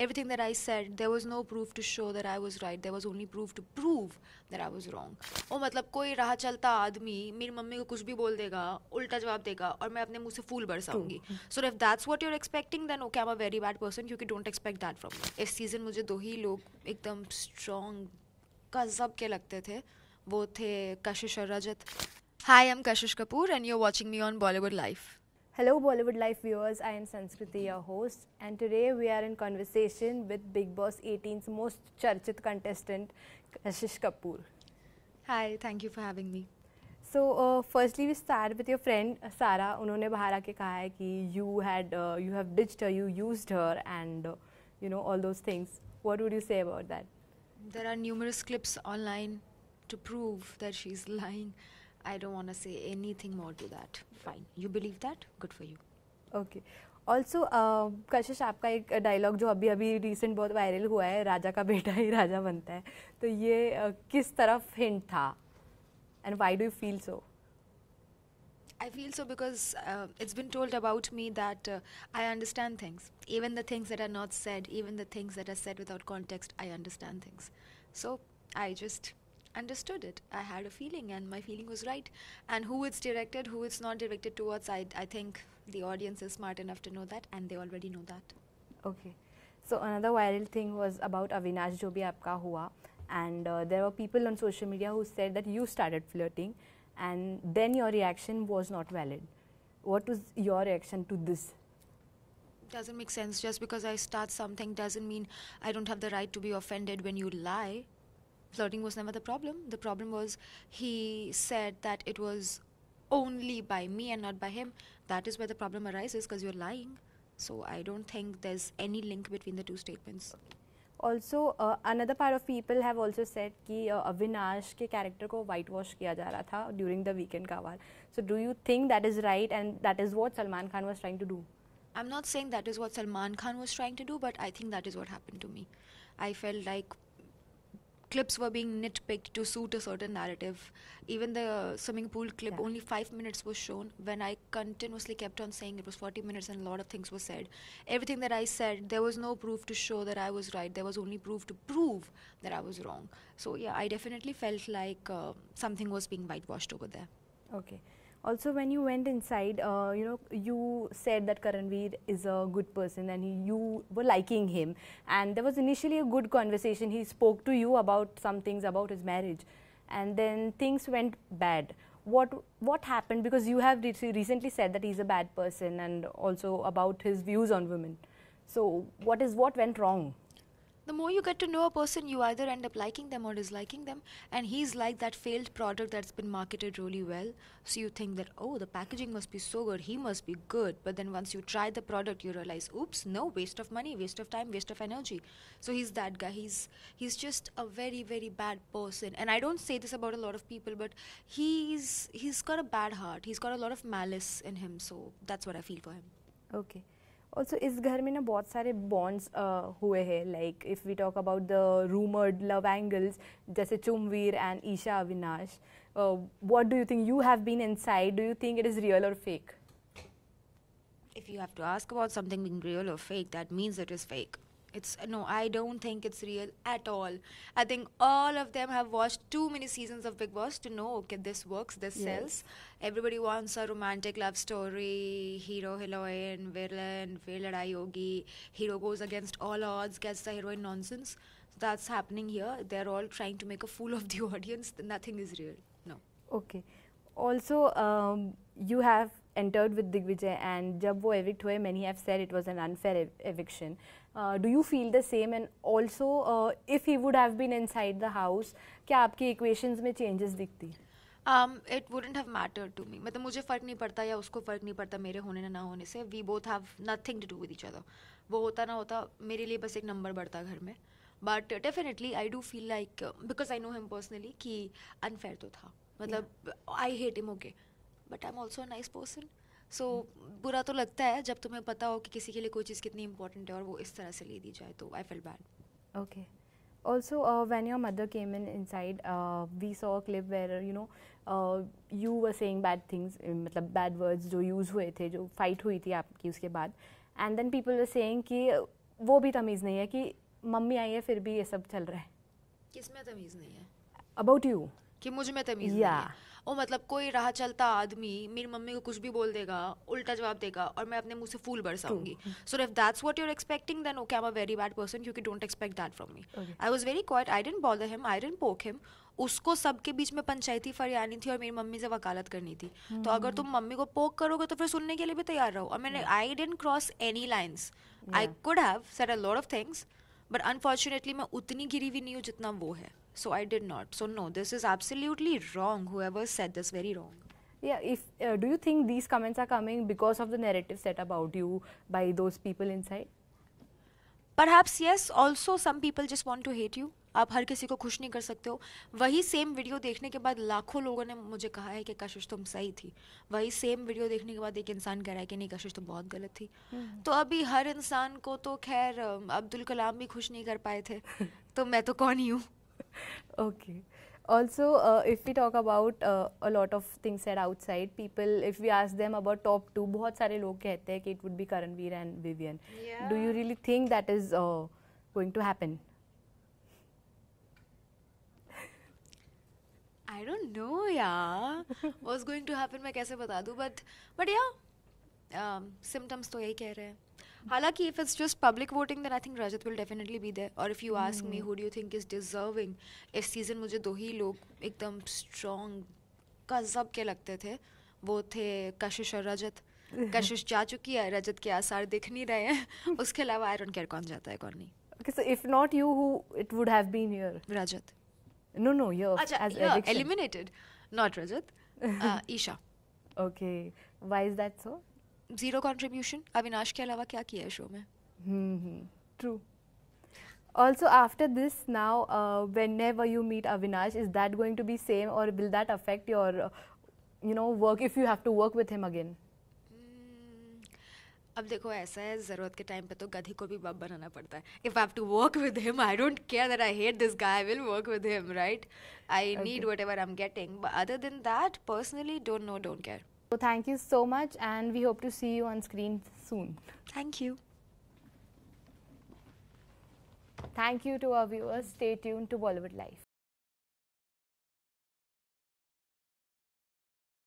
everything that I said, there was no proof to show that I was right. There was only proof to prove that I was wrong. ओ मतलब कोई राह चलता आदमी मेरी mummy को कुछ भी बोल देगा, उल्टा जवाब देगा और मैं अपने मुंह से फूल बरसाऊंगी. So if that's what you're expecting, then okay, I'm a very bad person क्योंकि don't expect that from me. इस सीजन मुझे दो ही लोग एकदम strong गजब के लगते थे. वो थे कशिश और रजत. Hi, I'm Kashish Kapoor and you're watching me on Bollywood Life. Hello Bollywood Life viewers, I am Sanskriti, your host, and today we are in conversation with Bigg Boss 18's most charchit contestant, Kashish Kapoor. Hi, thank you for having me. So firstly we start with your friend Sara. उन्होंने बाहर आके कहा है कि you have ditched her, you used her, and you know all those things. What would you say about that? There are numerous clips online to prove that she's lying. I don't want to say anything more to that. Fine. You believe that? Good for you. Okay. Also कशिश आपका एक dialogue जो अभी अभी recent बहुत viral हुआ है, राजा का बेटा ही राजा बनता है, तो ये किस तरफ हिंट था and why do you feel so? I feel so because it's been told about me that I understand things. Even the things that are not said, even the things that are said without context, I understand things. So I just understood it. I had a feeling and my feeling was right. And who it's directed, who it's not directed towards, I think the audience is smart enough to know that and they already know that. Okay. So another viral thing was about Avinash जो भी आपका हुआ, and there were people on social media who said that you started flirting and then your reaction was not valid. What was your reaction to this? Doesn't make sense. Just because I start something doesn't mean I don't have the right to be offended when you lie. Flirting was never the problem. The problem was he said that it was only by me and not by him. That is where the problem arises because you're lying. So I don't think there's any link between the two statements. Also another part of people have also said कि अविनाश के character को white wash किया जा रहा था during the weekend का वार. So do you think that is right and that is what Salman Khan was trying to do? I'm not saying that is what Salman Khan was trying to do, but I think that is what happened to me. I felt like clips were being nitpicked to suit a certain narrative. Even the swimming pool clip, only 5 minutes was shown when I continuously kept on saying it was 40 minutes and a lot of things were said. Everything that I said, there was no proof to show that I was right. There was only proof to prove that I was wrong. So yeah, I definitely felt like something was being whitewashed over there. Okay. Also, when you went inside, you said that Karanveer is a good person and you were liking him. And there was initially a good conversation. He spoke to you about some things about his marriage. And then things went bad. What happened? Because you have recently said that he's a bad person and also about his views on women. So what went wrong? The more you get to know a person, you either end up liking them or disliking them. And he's like that failed product that's been marketed really well. So you think that, oh, the packaging must be so good, he must be good. But then once you try the product, you realize, oops, no, waste of money, waste of time, waste of energy. So he's that guy. He's just a very, very bad person. And I don't say this about a lot of people, but he's got a bad heart. He's got a lot of malice in him. So that's what I feel for him. Okay. Also, इस घर में ना बहुत सारे bonds हुए हैं. Like if we talk about the rumored love angles, जैसे चुमवीर and Isha Avinash, what do you think? You have been inside. Do you think it is real or fake? If you have to ask about something being real or fake, that means it is fake. No, I don't think it's real at all. I think all of them have watched too many seasons of Bigg Boss to know, okay, this works, this sells. Everybody wants a romantic love story, hero, heroine, villain, ladai hogi, hero goes against all odds, gets the heroine nonsense. That's happening here. They're all trying to make a fool of the audience. Nothing is real. No. Okay. Also, you have entered with Digvijay and जब वो evict हुए, many have said it was an unfair eviction. Do you feel the same? And also, if he would have been inside the house, क्या आपकी equations में changes दिखती? It wouldn't have mattered to me. मतलब मुझे फ़र्क नहीं पड़ता या उसको फ़र्क नहीं पड़ता मेरे होने ना होने से. We both have nothing to do with each other. वो होता ना होता मेरे लिए बस एक नंबर बढ़ता घर में. But definitely I do feel like because I know him personally कि unfair तो था. मतलब I hate him, okay, but I'm also a nice person. So बुरा तो लगता है जब तुम्हें पता हो कि किसी के लिए कोई चीज़ कितनी important है और वो इस तरह से ले दी जाए, तो I felt bad. Okay. Also, when your mother came inside, we saw a clip where you were saying bad things, मतलब bad words जो use हुए थे, जो fight हुई थी आपकी उसके बाद, and then people were saying कि वो भी तमीज़ नहीं है कि मम्मी आई है फिर भी ये सब चल रहा है. किसमें तमीज़ नहीं है? About you. कि मुझ में तमीज़ नहीं Yeah. है? ओ मतलब कोई राह चलता आदमी मेरी मम्मी को कुछ भी बोल देगा, उल्टा जवाब देगा और मैं अपने मुंह से फूल बरसाऊंगी. So if that's what you're expecting, then okay, I'm a very bad person. क्योंकि don't expect that from me. Okay. I was very quiet. I didn't bother him. I didn't poke him. उसको सबके बीच में पंचायती फरियानी थी और मेरी mummy से वकालत करनी थी. तो अगर तुम मम्मी को पोक करोगे तो फिर सुनने के लिए भी तैयार रहो. और मैंने I didn't cross any lines. I could have said a lot of things, but unfortunately मैं उतनी गिरी हुई नहीं हूँ जितना वो है. So I did not. So no, this is absolutely wrong. Whoever said this, very wrong. Yeah, if do you think these comments are coming because of the narrative set about you by those people inside? Perhaps yes. Also, some people just want to hate you. आप हर किसी को खुश नहीं कर सकते हो. वही same video देखने के बाद लाखों लोगों ने मुझे कहा है कि कशिश तुम सही थी. वही सेम वीडियो देखने के बाद एक इंसान कह रहा है कि नहीं कशिश तुम बहुत गलत थी. तो अभी हर इंसान को तो खैर अब्दुल कलाम भी खुश नहीं कर पाए थे. तो मैं तो कौन ही हूँ. Okay. Also, if we talk about a lot of things said outside, people, if we ask them about top two, बहुत सारे लोग कहते हैं कि it would be Karanveer and Vivian. Yeah. Do you really think that is going to happen? I don't know, yeah. What's going to happen मैं कैसे बता दूँ, but yeah, symptoms तो यही कह रहे हैं. हालांकि if it's just public voting, then I think Rajat will definitely be there. और if you ask me who do you think is deserving, इस season मुझे दो ही लोग एकदम strong गजब के लगते थे. वो थे कशिश और रजत. कशिश जा चुकी है, रजत के आसार दिख नहीं रहे हैं. उसके अलावा I don't care कौन जाता है कौन नहीं. Okay, so if not you, who it would have been here? Rajat. No, you're अच्छा, as yeah, eviction. eliminated. Not Rajat. Isha. Okay, why is that so? Zero contribution. Avinash के अलावा क्या किया है शो में? True. Also, after this, now whenever you meet Avinash, is that going to be same or will that affect your, work if you have to work with him again? अब देखो ऐसा है, ज़रूरत के टाइम पे तो गधी को भी बाप बनाना पड़ता है. If I have to work with him, I don't care that I hate this guy. I will work with him, right? I need whatever I'm getting. But other than that, personally, don't know, don't care. So thank you so much, and we hope to see you on screen soon. Thank you. Thank you to our viewers. Stay tuned to Bollywood Live.